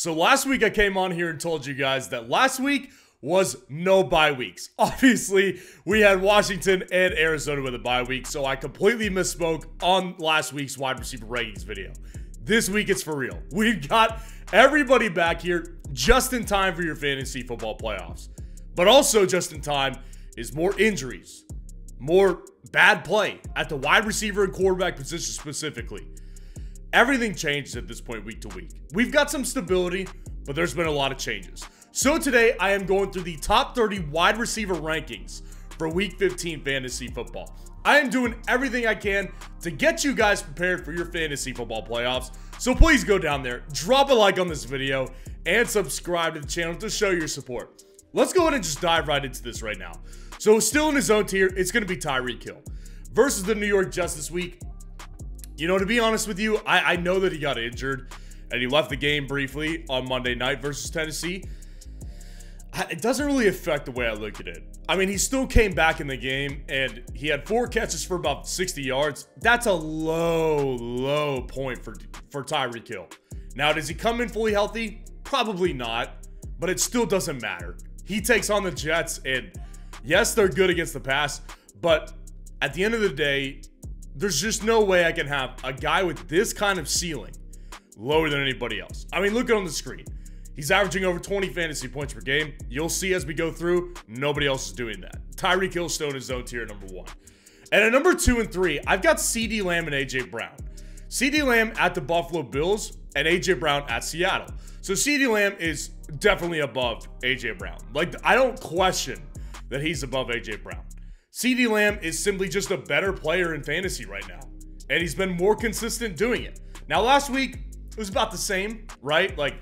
So last week I came on here and told you guys that last week was no bye weeks. Obviously, we had Washington and Arizona with a bye week, so I completely misspoke on last week's wide receiver rankings video. This week it's for real. We've got everybody back here just in time for your fantasy football playoffs. But also just in time is more injuries, more bad play at the wide receiver and quarterback position specifically. Everything changes at this point week to week. We've got some stability, but there's been a lot of changes. So today I am going through the top 30 wide receiver rankings for week 15 fantasy football. I am doing everything I can to get you guys prepared for your fantasy football playoffs. So please go down there, drop a like on this video, and subscribe to the channel to show your support. Let's go ahead and just dive right into this right now. So still in his own tier, it's going to be Tyreek Hill versus the New York Jets this week. You know, to be honest with you, I know that he got injured and he left the game briefly on Monday night versus Tennessee. It doesn't really affect the way I look at it. I mean, he still came back in the game and he had 4 catches for about 60 yards. That's a low point for Tyreek Hill. Now, does he come in fully healthy? Probably not, but it still doesn't matter. He takes on the Jets, and yes, they're good against the pass, but at the end of the day, there's just no way I can have a guy with this kind of ceiling lower than anybody else. I mean, look at on the screen. He's averaging over 20 fantasy points per game. You'll see as we go through, nobody else is doing that. Tyreek Hill still in his own tier, number 1. And at number 2 and 3, I've got CeeDee Lamb and AJ Brown. CeeDee Lamb at the Buffalo Bills and AJ Brown at Seattle. So CeeDee Lamb is definitely above AJ Brown. Like, I don't question that he's above AJ Brown. CeeDee Lamb is simply just a better player in fantasy right now, and he's been more consistent doing it. Now, last week, it was about the same, right? Like,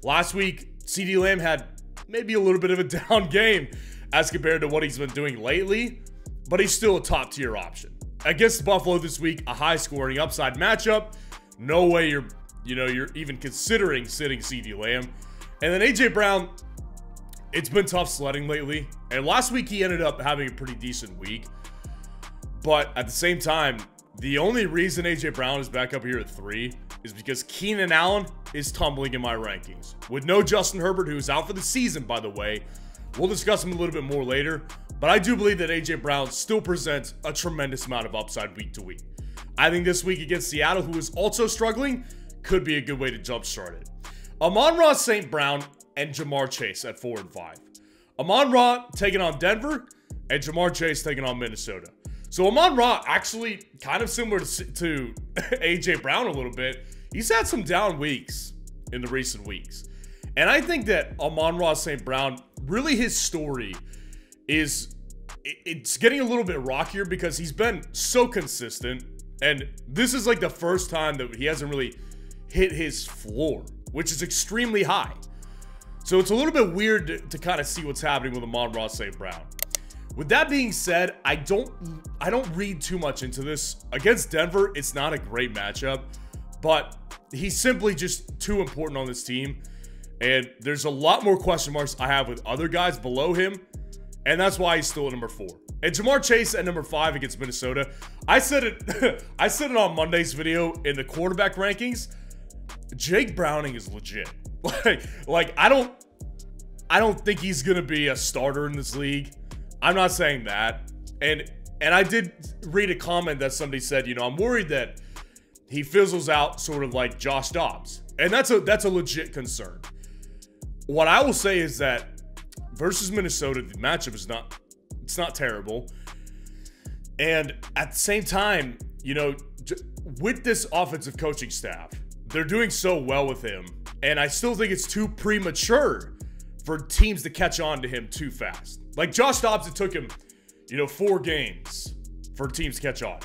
last week, CeeDee Lamb had maybe a little bit of a down game as compared to what he's been doing lately, but he's still a top-tier option. Against Buffalo this week, a high-scoring upside matchup. No way you're even considering sitting CeeDee Lamb. And then AJ Brown, it's been tough sledding lately. And last week, he ended up having a pretty decent week. But at the same time, the only reason AJ Brown is back up here at 3 is because Keenan Allen is tumbling in my rankings. With no Justin Herbert, who's out for the season, by the way. We'll discuss him a little bit more later. But I do believe that AJ Brown still presents a tremendous amount of upside week to week. I think this week against Seattle, who is also struggling, could be a good way to jumpstart it. Amon-Ra St. Brown and Jamar Chase at 4 and 5. Amon-Ra taking on Denver and Jamar Chase taking on Minnesota. So Amon-Ra actually kind of similar to AJ Brown a little bit. He's had some down weeks in the recent weeks. And I think that Amon-Ra St. Brown, really his story is, it's getting a little bit rockier because he's been so consistent. And this is like the first time that he hasn't really hit his floor, which is extremely high. So it's a little bit weird to kind of see what's happening with Amon-Ra St. Brown. With that being said, I don't read too much into this. Against Denver, it's not a great matchup, but he's simply just too important on this team. And there's a lot more question marks I have with other guys below him, and that's why he's still at number 4. And Jamar Chase at number 5 against Minnesota. I said it I said it on Monday's video in the quarterback rankings. Jake Browning is legit. Like I don't think he's gonna be a starter in this league. I'm not saying that. And I did read a comment that somebody said, you know, I'm worried that he fizzles out sort of like Josh Dobbs. And that's a legit concern. What I will say is that versus Minnesota, the matchup is not terrible. And at the same time, you know, with this offensive coaching staff, they're doing so well with him. And I still think it's too premature for teams to catch on to him too fast. Like Josh Dobbs, it took him, you know, 4 games for teams to catch on.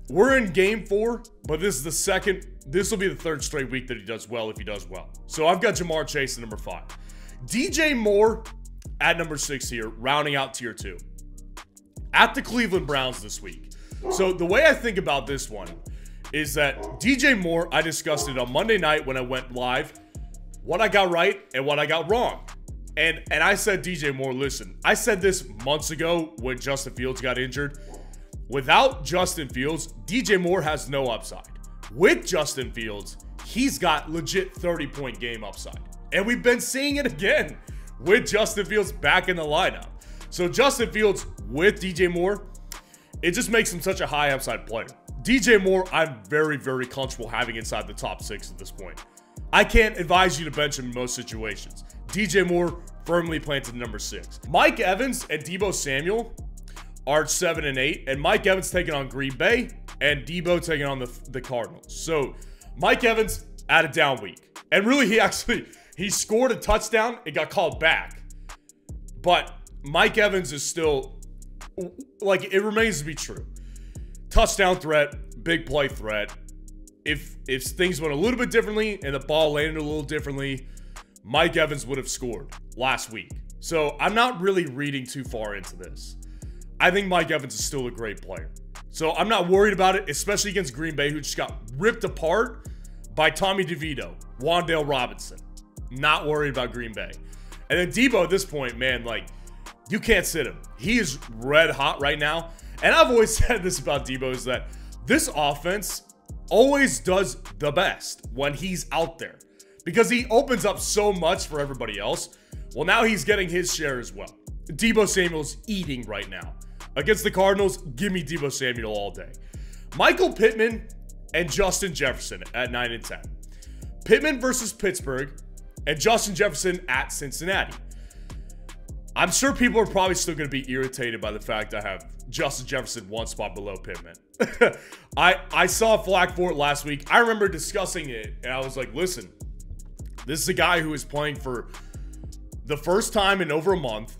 We're in game 4, but this is the second. This will be the 3rd straight week that he does well if he does well. So I've got Jamar Chase at number 5. DJ Moore at number 6 here, rounding out tier 2. At the Cleveland Browns this week. So the way I think about this one is that DJ Moore, I discussed it on Monday night when I went live, what I got right and what I got wrong. And I said, DJ Moore, listen, I said this months ago when Justin Fields got injured. Without Justin Fields, DJ Moore has no upside. With Justin Fields, he's got legit 30-point game upside. And we've been seeing it again with Justin Fields back in the lineup. So Justin Fields with DJ Moore, it just makes him such a high upside player. DJ Moore, I'm very, very comfortable having inside the top 6 at this point. I can't advise you to bench him in most situations. DJ Moore firmly planted number 6. Mike Evans and Deebo Samuel are 7 and 8, and Mike Evans taking on Green Bay, and Deebo taking on the Cardinals. So Mike Evans had a down week, and really he scored a touchdown. It got called back, but Mike Evans is still, like, it remains to be true. Touchdown threat, big play threat. If things went a little bit differently and the ball landed a little differently, Mike Evans would have scored last week. So I'm not really reading too far into this. I think Mike Evans is still a great player. So I'm not worried about it, especially against Green Bay, who just got ripped apart by Tommy DeVito, Wan'Dale Robinson. Not worried about Green Bay. And then Deebo at this point, man, like, you can't sit him. He is red hot right now. And I've always said this about Deebo, is that this offense always does the best when he's out there, because he opens up so much for everybody else. Well, now he's getting his share as well. Deebo Samuel's eating right now. Against the Cardinals, give me Deebo Samuel all day. Michael Pittman and Justin Jefferson at 9 and 10. Pittman versus Pittsburgh and Justin Jefferson at Cincinnati. I'm sure people are probably still going to be irritated by the fact I have Justin Jefferson one spot below Pittman. I saw flack for it last week. I remember discussing it, and I was like, listen, this is a guy who is playing for the first time in over a month,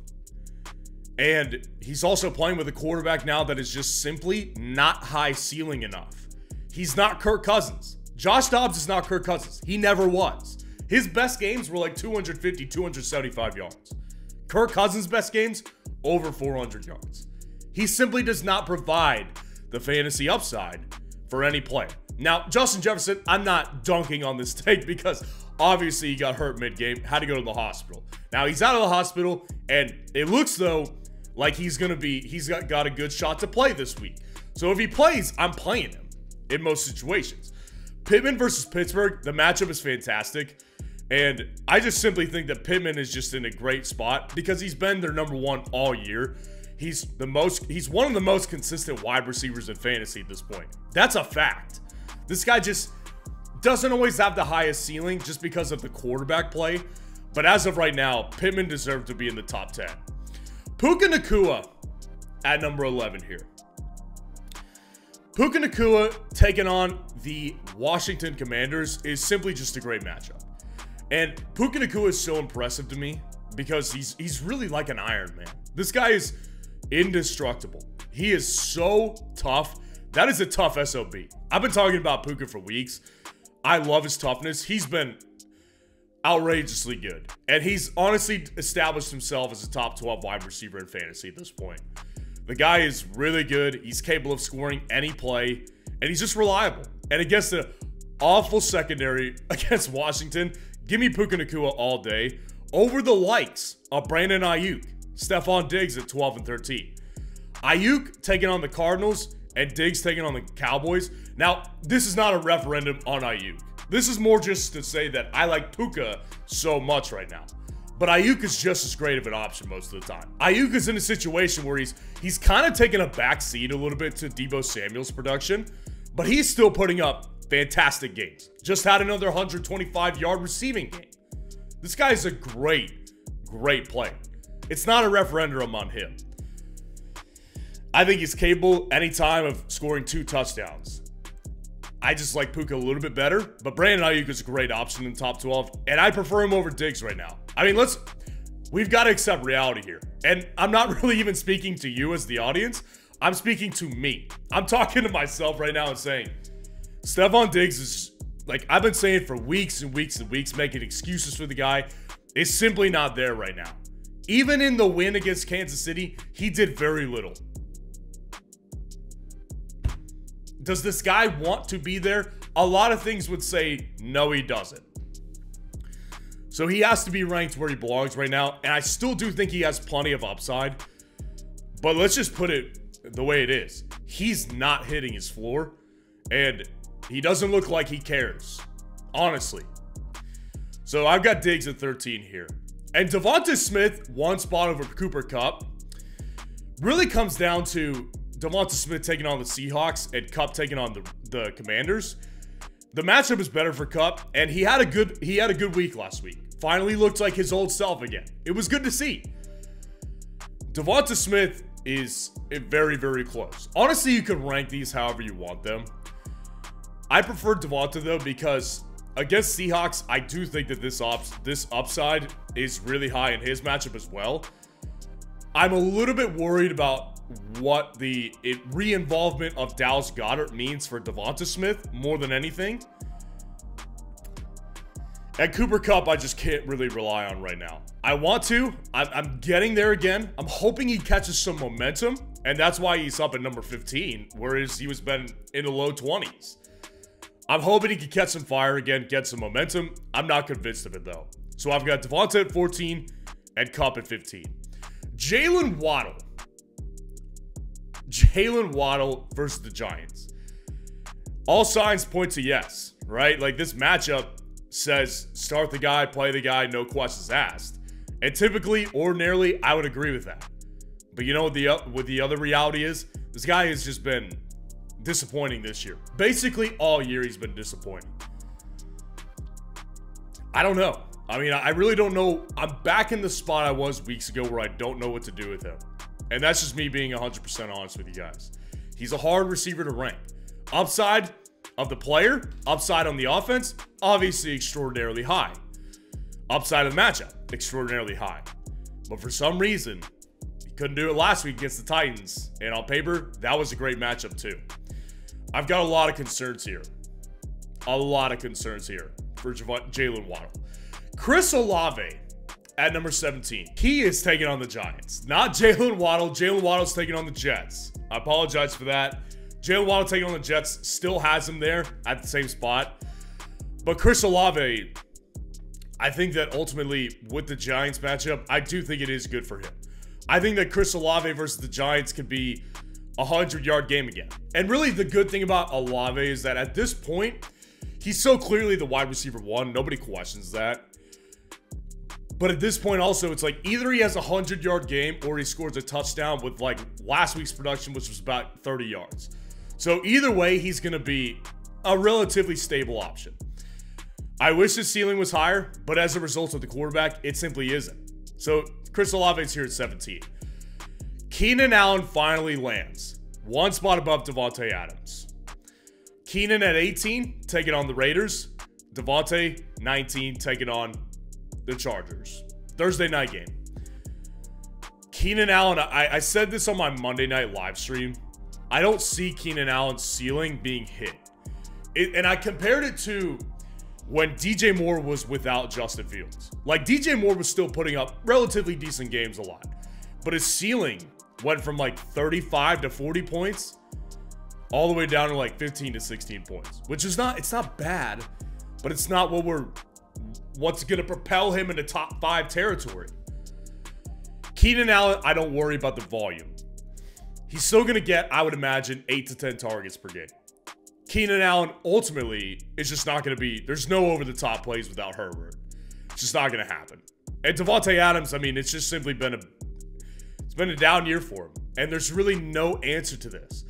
and he's also playing with a quarterback now that is just simply not high ceiling enough. He's not Kirk Cousins. Josh Dobbs is not Kirk Cousins. He never was. His best games were like 250, 275 yards. Kirk Cousins' best games, over 400 yards. He simply does not provide the fantasy upside for any player. Now, Justin Jefferson, I'm not dunking on this take because obviously he got hurt mid-game, had to go to the hospital. Now, he's out of the hospital, and it looks, though, like he's got a good shot to play this week. So if he plays, I'm playing him in most situations. Pittman versus Pittsburgh, the matchup is fantastic. And I just simply think that Pittman is just in a great spot because he's been their number 1 all year. He's one of the most consistent wide receivers in fantasy at this point. That's a fact. This guy just doesn't always have the highest ceiling just because of the quarterback play. But as of right now, Pittman deserved to be in the top 10. Puka Nacua at number 11 here. Puka Nacua taking on the Washington Commanders is simply just a great matchup. And Puka Nacua is so impressive to me because he's really like an Iron Man. This guy is indestructible. He is so tough. That is a tough SOB. I've been talking about Puka for weeks. I love his toughness. He's been outrageously good. And he's honestly established himself as a top 12 wide receiver in fantasy at this point. The guy is really good. He's capable of scoring any play. And he's just reliable. And against the awful secondary against Washington, give me Puka Nacua all day over the likes of Brandon Aiyuk, Stephon Diggs at 12 and 13. Aiyuk taking on the Cardinals and Diggs taking on the Cowboys. Now, this is not a referendum on Aiyuk. This is more just to say that I like Puka so much right now. But Aiyuk is just as great of an option most of the time. Aiyuk is in a situation where he's kind of taking a back seat a little bit to Deebo Samuel's production, but he's still putting up fantastic games. Just had another 125-yard receiving game. This guy is a great, great player. It's not a referendum on him. I think he's capable anytime of scoring 2 touchdowns. I just like Puka a little bit better, but Brandon Aiyuk is a great option in top 12, and I prefer him over Diggs right now. I mean, we've got to accept reality here. And I'm not really even speaking to you as the audience. I'm speaking to me. I'm talking to myself right now and saying, Stephon Diggs is, like I've been saying for weeks and weeks and weeks, making excuses for the guy, is simply not there right now. Even in the win against Kansas City, he did very little. Does this guy want to be there? A lot of things would say, no, he doesn't. So he has to be ranked where he belongs right now, and I still do think he has plenty of upside. But let's just put it the way it is. He's not hitting his floor, and he doesn't look like he cares honestly. So I've got Diggs at 13 here. And Devonta Smith, one spot over Cooper Kupp. Really comes down to Devonta Smith taking on the Seahawks and Kupp taking on the Commanders. The matchup is better for Kupp, and he had a good week last week. Finally looked like his old self again. It was good to see. Devonta Smith is very, very close. Honestly, you could rank these however you want them. I prefer Devonta though because against Seahawks, I do think that this upside is really high in his matchup as well. I'm a little bit worried about what the re-involvement of Dallas Goedert means for Devonta Smith more than anything. And Cooper Kupp, I just can't really rely on right now. I want to. I'm getting there again. I'm hoping he catches some momentum, and that's why he's up at number 15, whereas he was been in the low 20s. I'm hoping he can catch some fire again, get some momentum. I'm not convinced of it, though. So I've got Devonta at 14 and Kupp at 15. Jaylen Waddle. Jaylen Waddle versus the Giants. All signs point to yes, right? Like, this matchup says start the guy, play the guy, no questions asked. And typically, ordinarily, I would agree with that. But you know what the other reality is? This guy has just been disappointing this year. Basically, all year he's been disappointing. I don't know. I mean, I really don't know. I'm back in the spot I was weeks ago where I don't know what to do with him. And that's just me being 100% honest with you guys. He's a hard receiver to rank. Upside of the player, upside on the offense, obviously extraordinarily high. Upside of the matchup, extraordinarily high. But for some reason, he couldn't do it last week against the Titans. And on paper, that was a great matchup too. I've got a lot of concerns here. A lot of concerns here for Jaylen Waddle. Chris Olave at number 17. He is taking on the Giants. Not Jaylen Waddle. Jaylen Waddle's taking on the Jets. I apologize for that. Jaylen Waddle taking on the Jets still has him there at the same spot. But Chris Olave, I think that ultimately with the Giants matchup, I do think it is good for him. I think that Chris Olave versus the Giants could be a 100-yard game again. And really the good thing about Olave is that at this point, he's so clearly the wide receiver one. Nobody questions that. But at this point also, it's like either he has a 100-yard game or he scores a touchdown with like last week's production, which was about 30 yards. So either way, he's going to be a relatively stable option. I wish his ceiling was higher, but as a result of the quarterback, it simply isn't. So Chris Olave's here at 17. Keenan Allen finally lands. One spot above Davante Adams. Keenan at 18, taking on the Raiders. Davante, 19, taking on the Chargers. Thursday night game. Keenan Allen, I said this on my Monday night live stream. I don't see Keenan Allen's ceiling being hit. And I compared it to when DJ Moore was without Justin Fields. Like, DJ Moore was still putting up relatively decent games a lot. But his ceiling went from like 35 to 40 points all the way down to like 15 to 16 points. Which is not, it's not bad, but it's not what's going to propel him into top 5 territory. Keenan Allen, I don't worry about the volume. He's still going to get, I would imagine, 8 to 10 targets per game. Keenan Allen, ultimately, is just not going to be, there's no over-the-top plays without Herbert. It's just not going to happen. And Davante Adams, I mean, it's just simply been a down year for him. And there's really no answer to this.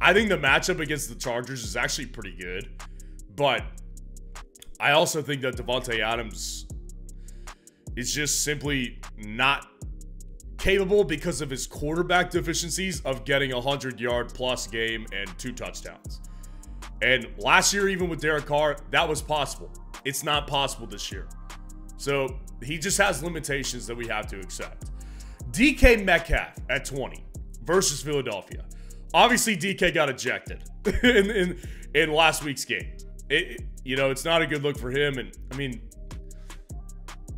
I think the matchup against the Chargers is actually pretty good. But I also think that Davante Adams is just simply not capable because of his quarterback deficiencies of getting a 100-yard plus game and 2 touchdowns. And last year, even with Derek Carr, that was possible. It's not possible this year. So he just has limitations that we have to accept. DK Metcalf at 20 versus Philadelphia. Obviously, DK got ejected in last week's game. You know, it's not a good look for him. And, I mean,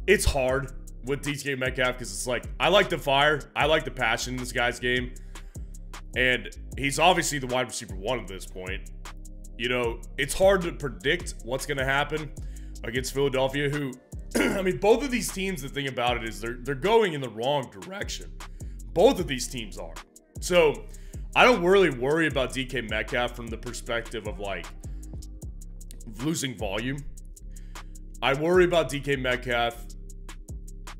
it's hard with DK Metcalf because it's like, I like the fire. I like the passion in this guy's game. And he's obviously the wide receiver one at this point. You know, it's hard to predict what's going to happen against Philadelphia, who, I mean, both of these teams, the thing about it is they're going in the wrong direction. Both of these teams are. So I don't really worry about DK Metcalf from the perspective of like losing volume. I worry about DK Metcalf,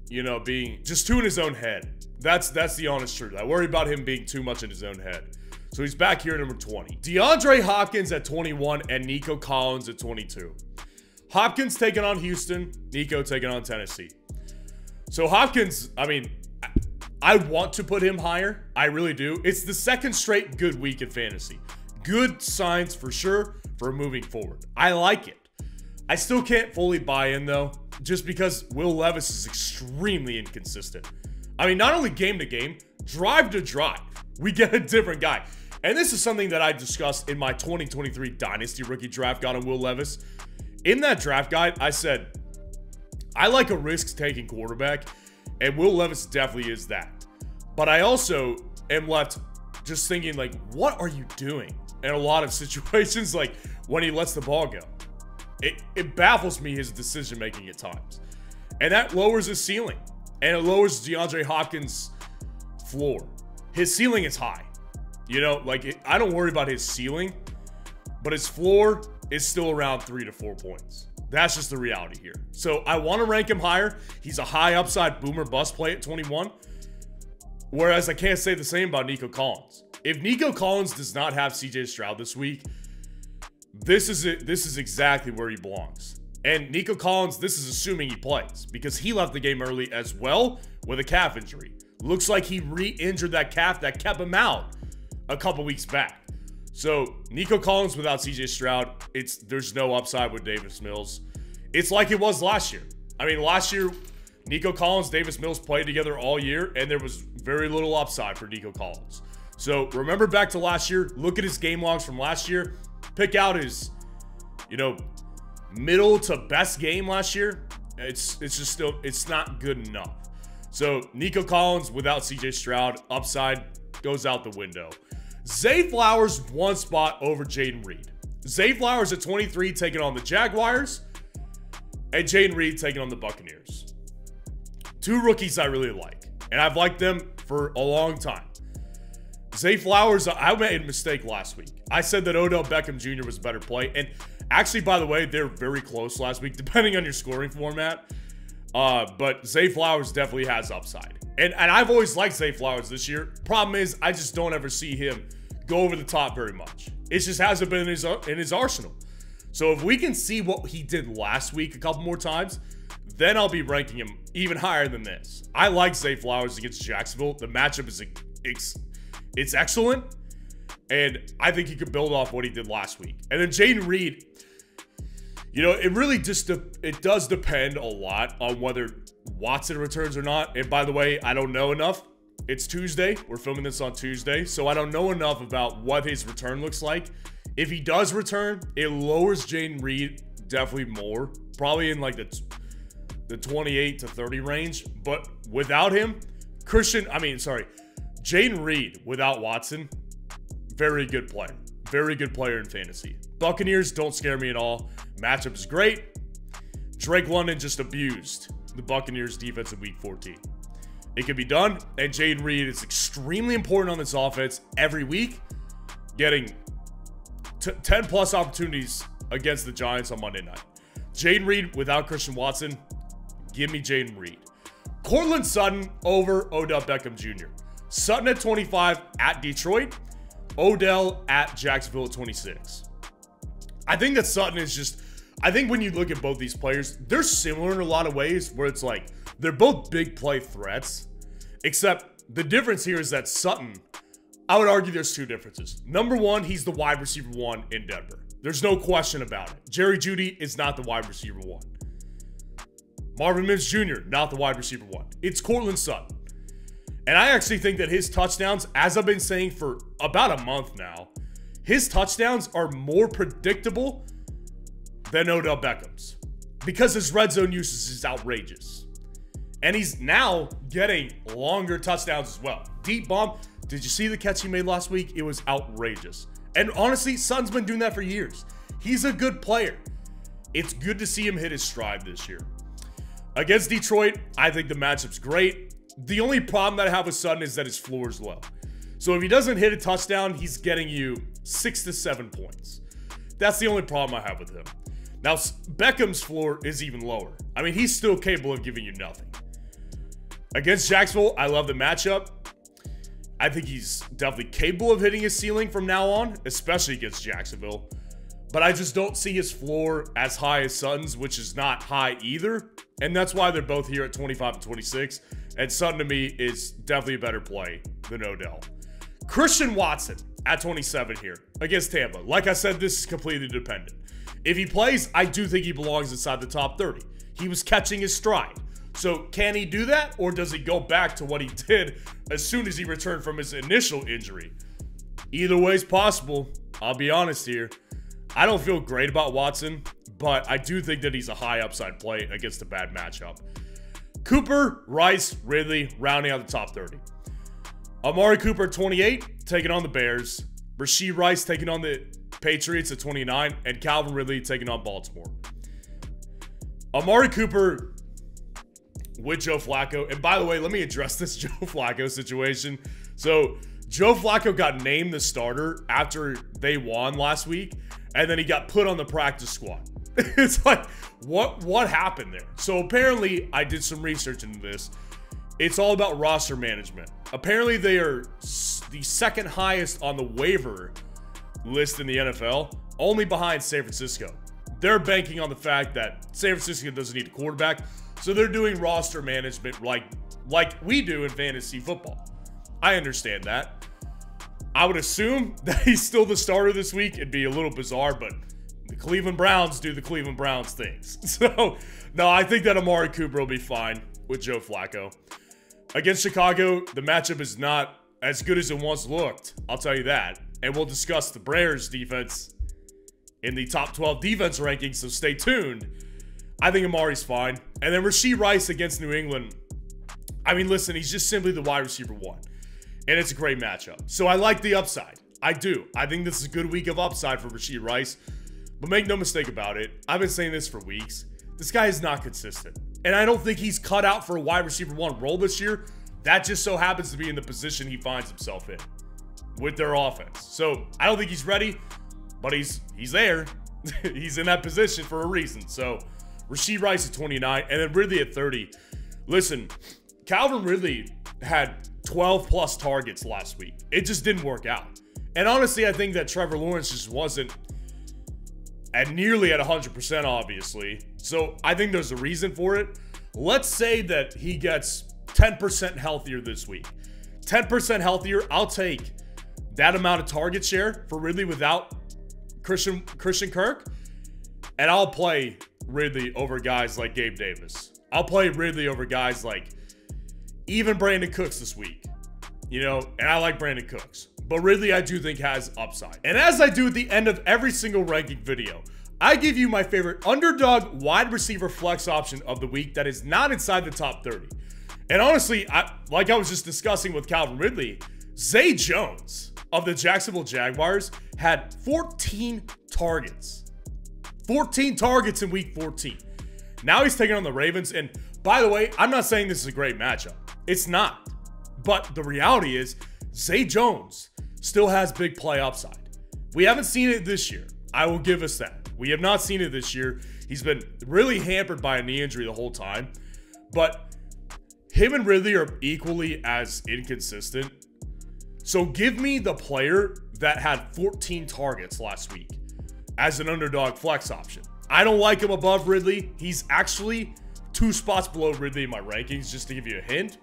you know, being just too in his own head. That's the honest truth. I worry about him being too much in his own head. So he's back here at number 20. DeAndre Hopkins at 21 and Nico Collins at 22. Hopkins taking on Houston, Nico taking on Tennessee. So Hopkins, I mean, I want to put him higher. I really do. It's the second straight good week in fantasy. Good signs for sure for moving forward. I like it. I still can't fully buy in though, just because Will Levis is extremely inconsistent. I mean, not only game to game, drive to drive, we get a different guy. And this is something that I discussed in my 2023 Dynasty Rookie Draft Guide on Will Levis. In that draft guide, I said, I like a risk-taking quarterback, and Will Levis definitely is that. But I also am left just thinking, like, what are you doing in a lot of situations, like when he lets the ball go? It baffles me, his decision-making at times. And that lowers his ceiling. And it lowers DeAndre Hopkins' floor. His ceiling is high. You know, like, I don't worry about his ceiling, but his floor is still around 3 to 4 points. That's just the reality here. So I want to rank him higher. He's a high upside boomer bust play at 21. Whereas I can't say the same about Nico Collins. If Nico Collins does not have CJ Stroud this week, this is exactly where he belongs. And Nico Collins, this is assuming he plays, because he left the game early as well with a calf injury. Looks like he re-injured that calf that kept him out a couple weeks back. So Nico Collins without CJ Stroud, there's no upside with Davis Mills. It's like it was last year. I mean, last year, Nico Collins, Davis Mills played together all year, and there was very little upside for Nico Collins. So remember back to last year, look at his game logs from last year, pick out his, you know, middle to best game last year. It's just still, it's not good enough. So Nico Collins without CJ Stroud, upside goes out the window. Zay Flowers, one spot over Jaden Reed. Zay Flowers at 23 taking on the Jaguars, and Jaden Reed taking on the Buccaneers. Two rookies I really like, and I've liked them for a long time. Zay Flowers, I made a mistake last week. I said that Odell Beckham Jr. was a better play, and actually, by the way, they're very close last week, depending on your scoring format. But Zay Flowers definitely has upside. And I've always liked Zay Flowers this year. Problem is, I just don't ever see him go over the top very much. It just hasn't been in his arsenal. So if we can see what he did last week a couple more times, then I'll be ranking him even higher than this. I like Zay Flowers against Jacksonville. The matchup is it's excellent, and I think he could build off what he did last week. And then Jaden Reed, you know, it really just it does depend a lot on whether Watson returns or not. And by the way, I don't know enough. It's Tuesday. We're filming this on Tuesday, so I don't know enough about what his return looks like. If he does return, it lowers Jaden Reed definitely more, probably in like the 28 to 30 range. But without him, Jaden Reed without Watson, very good player. Very good player in fantasy. Buccaneers don't scare me at all. Matchup is great. Drake London just abused the Buccaneers defense in week 14. It can be done, and Jaden Reed is extremely important on this offense every week, getting 10 plus opportunities against the Giants on Monday night. Jaden Reed without Christian Watson, give me Jaden Reed. Courtland Sutton over Odell Beckham Jr. Sutton at 25 at Detroit. Odell at Jacksonville at 26. I think that Sutton is just, I think when you look at both these players, they're similar in a lot of ways where it's like, they're both big play threats, except the difference here is that Sutton, I would argue there's two differences. Number one, he's the wide receiver 1 in Denver. There's no question about it. Jerry Jeudy is not the wide receiver 1. Marvin Mims Jr., not the wide receiver 1. It's Courtland Sutton. And I actually think that his touchdowns, as I've been saying for about a month now, his touchdowns are more predictable than Odell Beckham's because his red zone usage is outrageous. And he's now getting longer touchdowns as well. Deep bomb. Did you see the catch he made last week? It was outrageous. And honestly, Sutton's been doing that for years. He's a good player. It's good to see him hit his stride this year. Against Detroit, I think the matchup's great. The only problem that I have with Sutton is that his floor is low. So if he doesn't hit a touchdown, he's getting you 6 to 7 points. That's the only problem I have with him. Now, Beckham's floor is even lower. I mean, he's still capable of giving you nothing. Against Jacksonville, I love the matchup. I think he's definitely capable of hitting his ceiling from now on, especially against Jacksonville. But I just don't see his floor as high as Sutton's, which is not high either. And that's why they're both here at 25 and 26. And Sutton, to me, is definitely a better play than Odell. Christian Watson at 27 here against Tampa. Like I said, this is completely dependent. If he plays, I do think he belongs inside the top 30. He was catching his stride. So can he do that, or does he go back to what he did as soon as he returned from his initial injury? Either way is possible. I'll be honest here. I don't feel great about Watson, but I do think that he's a high upside play against a bad matchup. Cooper, Rice, Ridley, rounding out the top 30. Amari Cooper at 28, taking on the Bears. Rashee Rice taking on the Patriots at 29, and Calvin Ridley taking on Baltimore. Amari Cooper with Joe Flacco. And by the way, let me address this Joe Flacco situation. So Joe Flacco got named the starter after they won last week, and then he got put on the practice squad. It's like, what happened there? So apparently, I did some research into this. It's all about roster management. Apparently, they are the second highest on the waiver list in the NFL, only behind San Francisco. They're banking on the fact that San Francisco doesn't need a quarterback, so they're doing roster management like we do in fantasy football. I understand that. I would assume that he's still the starter this week. It'd be a little bizarre, but the Cleveland Browns do the Cleveland Browns things. So, no, I think that Amari Cooper will be fine with Joe Flacco. Against Chicago, the matchup is not as good as it once looked. I'll tell you that. And we'll discuss the Bears defense in the top 12 defense rankings, so stay tuned. I think Amari's fine. And then Rashee Rice against New England. I mean, listen, he's just simply the wide receiver one. And it's a great matchup. So I like the upside. I do. I think this is a good week of upside for Rashee Rice. But make no mistake about it, I've been saying this for weeks. This guy is not consistent. And I don't think he's cut out for a wide receiver one role this year. That just so happens to be in the position he finds himself in with their offense. So I don't think he's ready, but he's there. He's in that position for a reason. So Rashee Rice at 29, and then Ridley at 30. Listen, Calvin Ridley had 12 plus targets last week. It just didn't work out. And honestly, I think that Trevor Lawrence just wasn't nearly at 100%, obviously. So I think there's a reason for it. Let's say that he gets 10% healthier this week. 10% healthier, I'll take that amount of target share for Ridley without Christian Kirk. And I'll play Ridley over guys like Gabe Davis. I'll play Ridley over guys like even Brandon Cooks this week. You know, and I like Brandon Cooks. But Ridley, I do think, has upside. And as I do at the end of every single ranking video, I give you my favorite underdog wide receiver flex option of the week that is not inside the top 30. And honestly, like I was just discussing with Calvin Ridley, Zay Jones of the Jacksonville Jaguars had 14 targets. 14 targets in week 14. Now he's taking on the Ravens. And by the way, I'm not saying this is a great matchup. It's not. But the reality is, Zay Jones still has big play upside. We haven't seen it this year. I will give us that. We have not seen it this year. He's been really hampered by a knee injury the whole time. But him and Ridley are equally as inconsistent. So give me the player that had 14 targets last week as an underdog flex option. I don't like him above Ridley. He's actually 2 spots below Ridley in my rankings, just to give you a hint.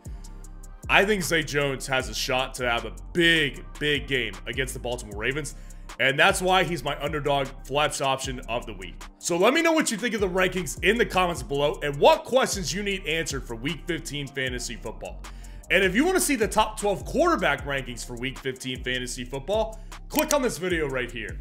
I think Zay Jones has a shot to have a big, big game against the Baltimore Ravens. And that's why he's my underdog flex option of the week. So let me know what you think of the rankings in the comments below and what questions you need answered for Week 15 Fantasy Football. And if you want to see the top 12 quarterback rankings for Week 15 Fantasy Football, click on this video right here.